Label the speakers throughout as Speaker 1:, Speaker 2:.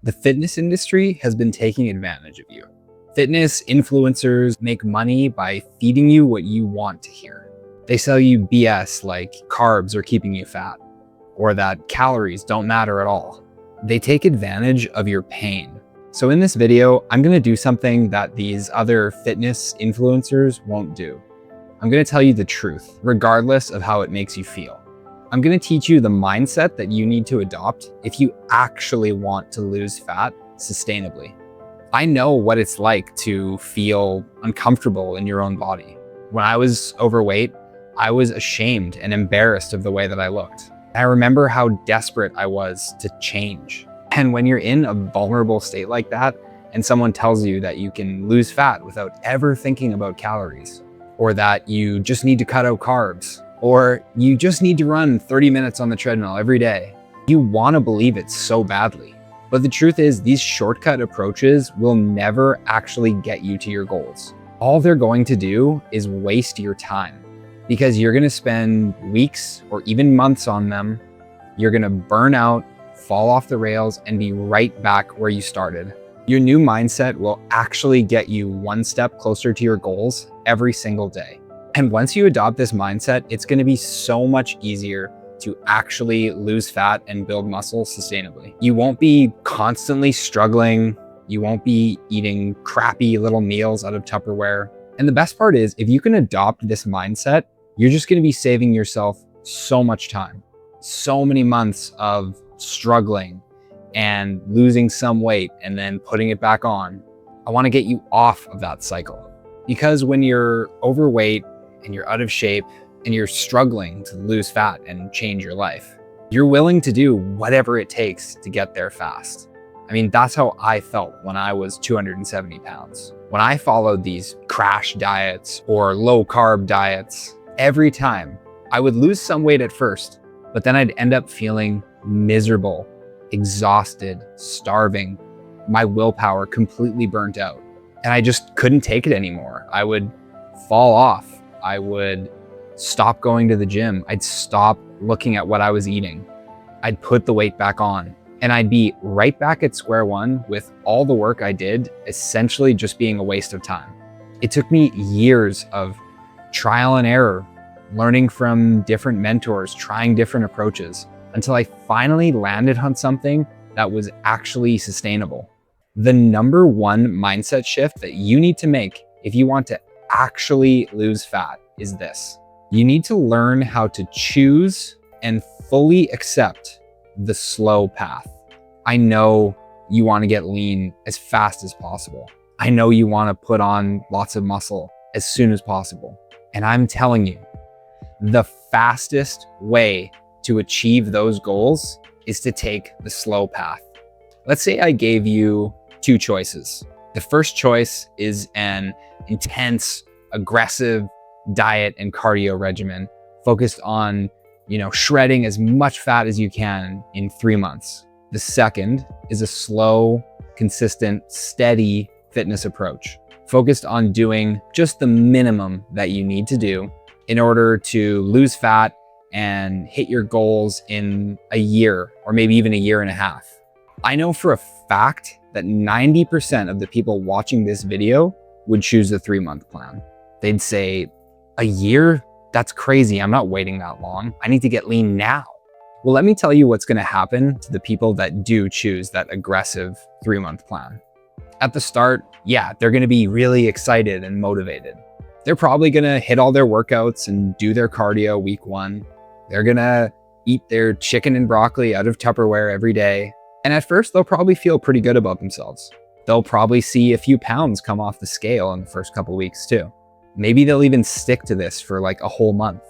Speaker 1: The fitness industry has been taking advantage of you. Fitness influencers make money by feeding you what you want to hear. They sell you BS like carbs are keeping you fat, or that calories don't matter at all. They take advantage of your pain. So in this video, I'm gonna do something that these other fitness influencers won't do. I'm gonna tell you the truth, regardless of how it makes you feel. I'm gonna teach you the mindset that you need to adopt if you actually want to lose fat sustainably. I know what it's like to feel uncomfortable in your own body. When I was overweight, I was ashamed and embarrassed of the way that I looked. I remember how desperate I was to change. And when you're in a vulnerable state like that, and someone tells you that you can lose fat without ever thinking about calories, or that you just need to cut out carbs, or you just need to run 30 minutes on the treadmill every day, you want to believe it so badly. But the truth is, these shortcut approaches will never actually get you to your goals. All they're going to do is waste your time, because you're going to spend weeks or even months on them. You're going to burn out, fall off the rails, and be right back where you started. Your new mindset will actually get you one step closer to your goals every single day. And once you adopt this mindset, it's going to be so much easier to actually lose fat and build muscle sustainably. You won't be constantly struggling. You won't be eating crappy little meals out of Tupperware. And the best part is, if you can adopt this mindset, you're just going to be saving yourself so much time, so many months of struggling and losing some weight and then putting it back on. I want to get you off of that cycle, because when you're overweight and you're out of shape and you're struggling to lose fat and change your life, you're willing to do whatever it takes to get there fast. I mean, that's how I felt when I was 270 pounds. When I followed these crash diets or low carb diets, every time I would lose some weight at first, but then I'd end up feeling miserable, exhausted, starving, my willpower completely burnt out. And I just couldn't take it anymore. I would fall off. I would stop going to the gym. I'd stop looking at what I was eating. I'd put the weight back on, and I'd be right back at square one with all the work I did essentially just being a waste of time. It took me years of trial and error, learning from different mentors, trying different approaches, until I finally landed on something that was actually sustainable. The number one mindset shift that you need to make if you want to actually lose fat is this. You need to learn how to choose and fully accept the slow path. I know you want to get lean as fast as possible. I know you want to put on lots of muscle as soon as possible. And I'm telling you, the fastest way to achieve those goals is to take the slow path. Let's say I gave you two choices. The first choice is an intense, aggressive diet and cardio regimen focused on, shredding as much fat as you can in 3 months. The second is a slow, consistent, steady fitness approach focused on doing just the minimum that you need to do in order to lose fat and hit your goals in a year or maybe even a year and a half. I know for a fact that 90% of the people watching this video would choose the 3-month plan. They'd say, a year? That's crazy. I'm not waiting that long. I need to get lean now. Well, let me tell you what's going to happen to the people that do choose that aggressive 3-month plan. At the start, yeah, they're going to be really excited and motivated. They're probably going to hit all their workouts and do their cardio week 1. They're going to eat their chicken and broccoli out of Tupperware every day. And at first, they'll probably feel pretty good about themselves. They'll probably see a few pounds come off the scale in the first couple weeks too. Maybe they'll even stick to this for like a whole month.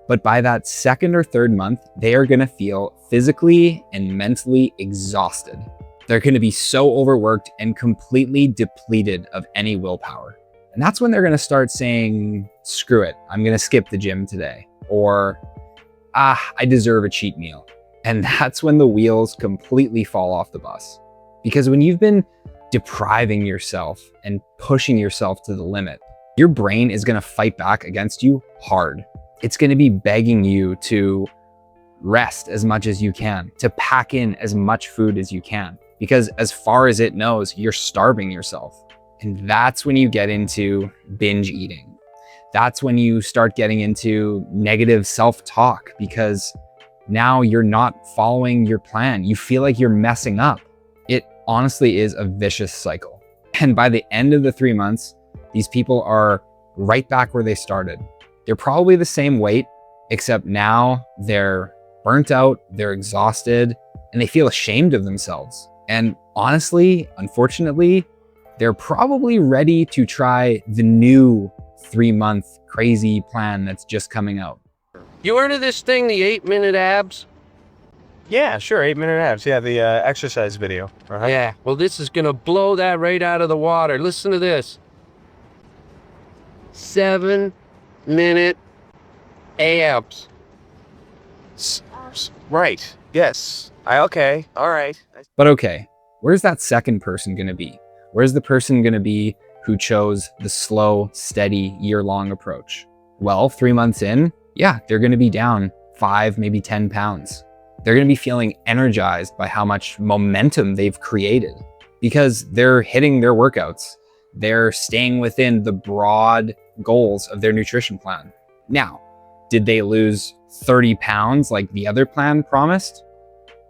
Speaker 1: But by that second or third month, they are going to feel physically and mentally exhausted. They're going to be so overworked and completely depleted of any willpower. And that's when they're going to start saying, screw it, I'm going to skip the gym today. Or, I deserve a cheat meal. And that's when the wheels completely fall off the bus. Because when you've been depriving yourself and pushing yourself to the limit, your brain is going to fight back against you hard. It's going to be begging you to rest as much as you can, to pack in as much food as you can, because as far as it knows, you're starving yourself. And that's when you get into binge eating. That's when you start getting into negative self-talk, because now you're not following your plan. You feel like you're messing up. It honestly is a vicious cycle. And by the end of the 3 months, these people are right back where they started. They're probably the same weight, except now they're burnt out, they're exhausted, and they feel ashamed of themselves. And honestly, unfortunately, they're probably ready to try the new 3-month crazy plan that's just coming out.
Speaker 2: You heard of this thing, the 8-minute abs?
Speaker 3: Yeah, sure, 8-minute abs. Yeah, the exercise video.
Speaker 2: Yeah, well, this is gonna blow that right out of the water. Listen to this. 7-minute abs.
Speaker 3: Right. Yes. Okay. All right.
Speaker 1: But okay, where's that second person gonna be? Where's the person gonna be who chose the slow, steady, year-long approach? Well, 3 months in, yeah, they're gonna be down 5, maybe 10 pounds. They're gonna be feeling energized by how much momentum they've created because they're hitting their workouts. They're staying within the broad goals of their nutrition plan. Now, did they lose 30 pounds like the other plan promised?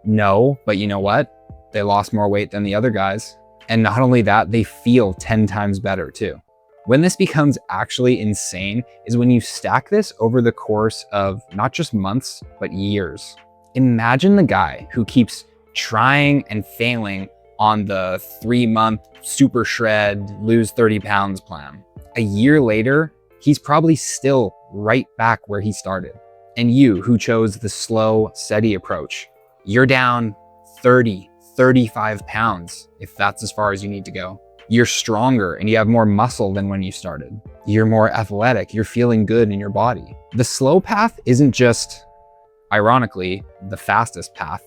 Speaker 1: No, but you know what? They lost more weight than the other guys. And not only that, they feel 10 times better too. When this becomes actually insane is when you stack this over the course of not just months, but years. Imagine the guy who keeps trying and failing on the 3-month super shred, lose 30 pounds plan. A year later, he's probably still right back where he started. And you who chose the slow, steady approach, you're down 30, 35 pounds, if that's as far as you need to go. You're stronger and you have more muscle than when you started. You're more athletic, you're feeling good in your body. The slow path isn't just, ironically, the fastest path.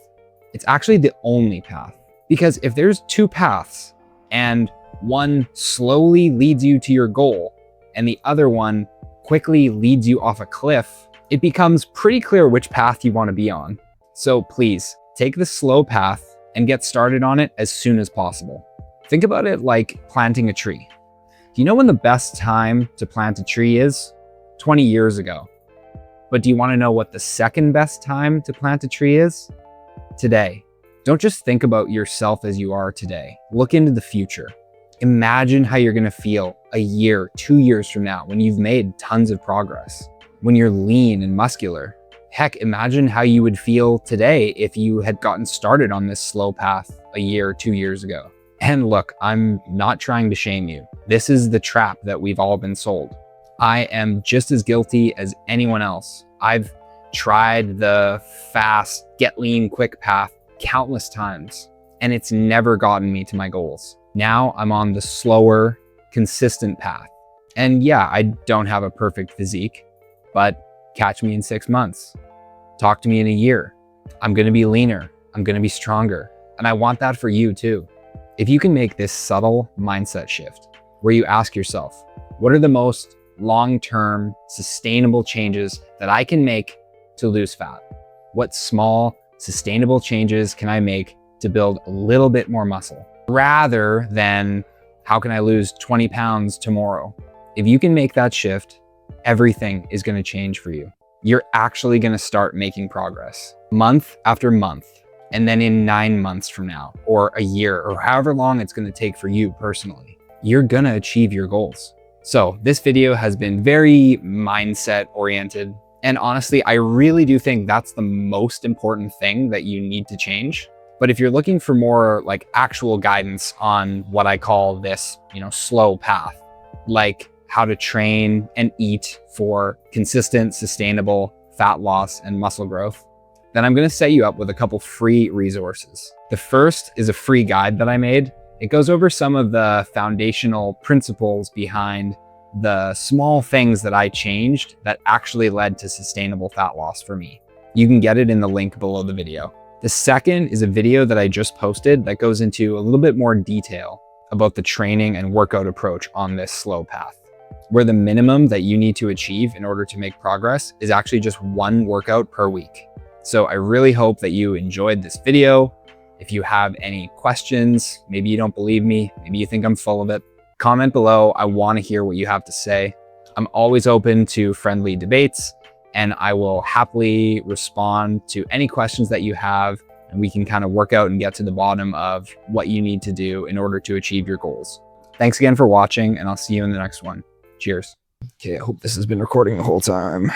Speaker 1: It's actually the only path. Because if there's 2 paths and one slowly leads you to your goal and the other one quickly leads you off a cliff, it becomes pretty clear which path you want to be on. So please, take the slow path and get started on it as soon as possible. Think about it like planting a tree. Do you know when the best time to plant a tree is? 20 years ago. But do you want to know what the second best time to plant a tree is? Today. Don't just think about yourself as you are today. Look into the future. Imagine how you're going to feel a year, 2 years from now when you've made tons of progress, when you're lean and muscular. Heck, imagine how you would feel today if you had gotten started on this slow path a year, 2 years ago. And look, I'm not trying to shame you. This is the trap that we've all been sold. I am just as guilty as anyone else. I've tried the fast, get lean, quick path countless times, and it's never gotten me to my goals. Now I'm on the slower, consistent path. And yeah, I don't have a perfect physique, but catch me in 6 months. Talk to me in a year. I'm gonna be leaner, I'm gonna be stronger, and I want that for you too. If you can make this subtle mindset shift where you ask yourself, what are the most long-term, sustainable changes that I can make to lose fat? What small, sustainable changes can I make to build a little bit more muscle? Rather than, how can I lose 20 pounds tomorrow? If you can make that shift, everything is gonna change for you. You're actually gonna start making progress month after month. And then in 9 months from now, or a year, or however long it's gonna take for you personally, you're gonna achieve your goals. So this video has been very mindset oriented. And honestly, I really do think that's the most important thing that you need to change. But if you're looking for more like actual guidance on what I call this, slow path, like how to train and eat for consistent, sustainable fat loss and muscle growth, then I'm gonna set you up with a couple free resources. The first is a free guide that I made. It goes over some of the foundational principles behind the small things that I changed that actually led to sustainable fat loss for me. You can get it in the link below the video. The second is a video that I just posted that goes into a little bit more detail about the training and workout approach on this slow path, where the minimum that you need to achieve in order to make progress is actually just 1 workout per week. So I really hope that you enjoyed this video. If you have any questions, maybe you don't believe me, maybe you think I'm full of it, comment below. I want to hear what you have to say. I'm always open to friendly debates, and I will happily respond to any questions that you have, and we can kind of work out and get to the bottom of what you need to do in order to achieve your goals. Thanks again for watching, and I'll see you in the next one. Cheers. Okay, I hope this has been recording the whole time.